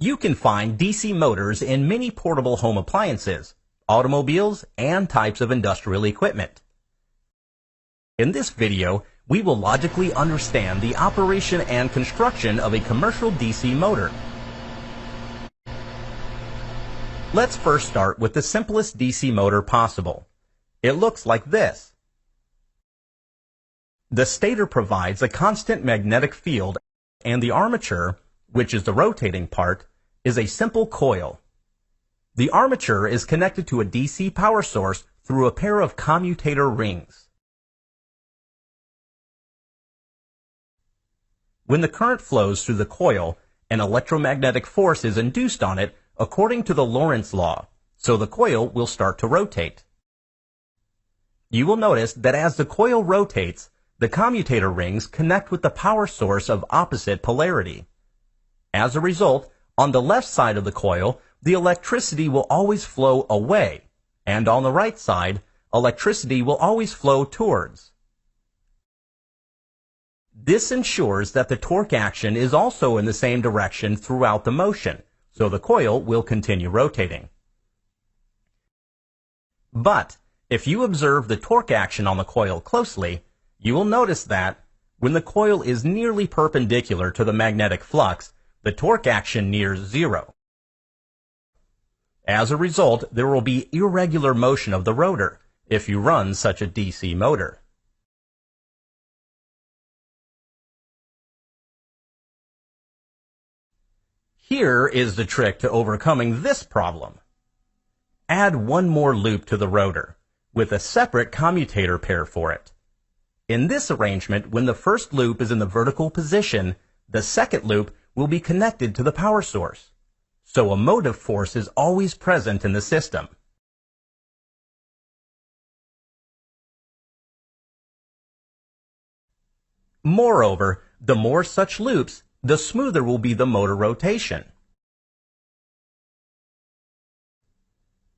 You can find DC motors in many portable home appliances, automobiles, and types of industrial equipment. In this video, we will logically understand the operation and construction of a commercial DC motor. Let's first start with the simplest DC motor possible. It looks like this. The stator provides a constant magnetic field, and the armature, which is the rotating part, is a simple coil. The armature is connected to a DC power source through a pair of commutator rings. When the current flows through the coil, an electromagnetic force is induced on it according to the Lorentz law, so the coil will start to rotate. You will notice that as the coil rotates, the commutator rings connect with the power source of opposite polarity. As a result, on the left side of the coil, the electricity will always flow away, and on the right side, electricity will always flow towards. This ensures that the torque action is also in the same direction throughout the motion, so the coil will continue rotating. But if you observe the torque action on the coil closely, you will notice that when the coil is nearly perpendicular to the magnetic flux, the torque action nears zero. As a result, there will be irregular motion of the rotor if you run such a DC motor. Here is the trick to overcoming this problem. Add one more loop to the rotor, with a separate commutator pair for it. In this arrangement, when the first loop is in the vertical position, the second loop will be connected to the power source, so a motive force is always present in the system. Moreover, the more such loops, the smoother will be the motor rotation.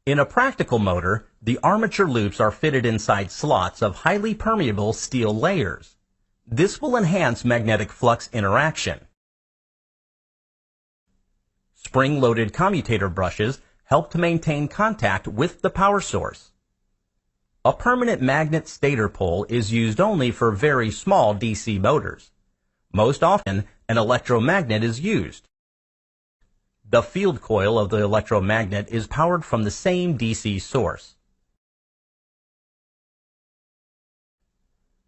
In a practical motor, the armature loops are fitted inside slots of highly permeable steel layers. This will enhance magnetic flux interaction. Spring-loaded commutator brushes help to maintain contact with the power source. A permanent magnet stator pole is used only for very small DC motors. Most often, an electromagnet is used. The field coil of the electromagnet is powered from the same DC source.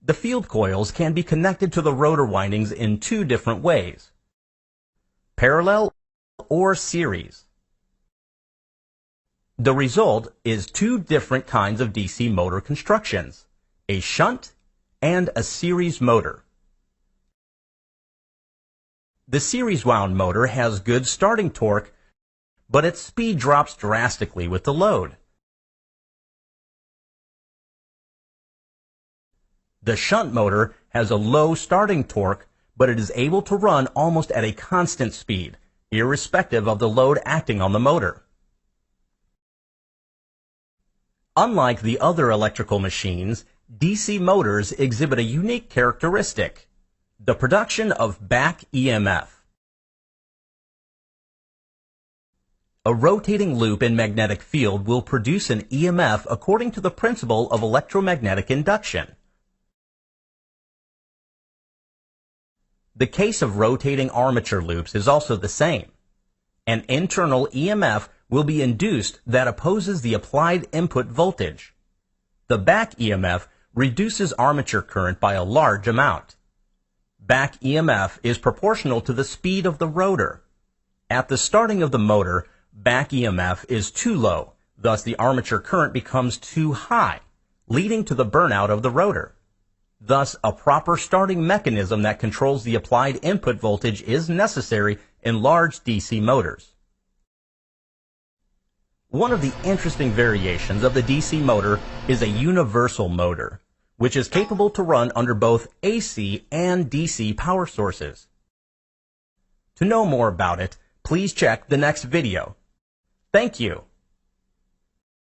The field coils can be connected to the rotor windings in two different ways: parallel or series. The result is two different kinds of DC motor constructions: a shunt and a series motor. The series wound motor has good starting torque, but its speed drops drastically with the load. The shunt motor has a low starting torque, but it is able to run almost at a constant speed, irrespective of the load acting on the motor. Unlike the other electrical machines, DC motors exhibit a unique characteristic: the production of back EMF. A rotating loop in magnetic field will produce an EMF according to the principle of electromagnetic induction. The case of rotating armature loops is also the same. An internal EMF will be induced that opposes the applied input voltage. The back EMF reduces armature current by a large amount. Back EMF is proportional to the speed of the rotor. At the starting of the motor, back EMF is too low, thus the armature current becomes too high, leading to the burnout of the rotor. Thus, a proper starting mechanism that controls the applied input voltage is necessary in large DC motors. One of the interesting variations of the DC motor is a universal motor, which is capable to run under both AC and DC power sources. To know more about it, please check the next video. Thank you.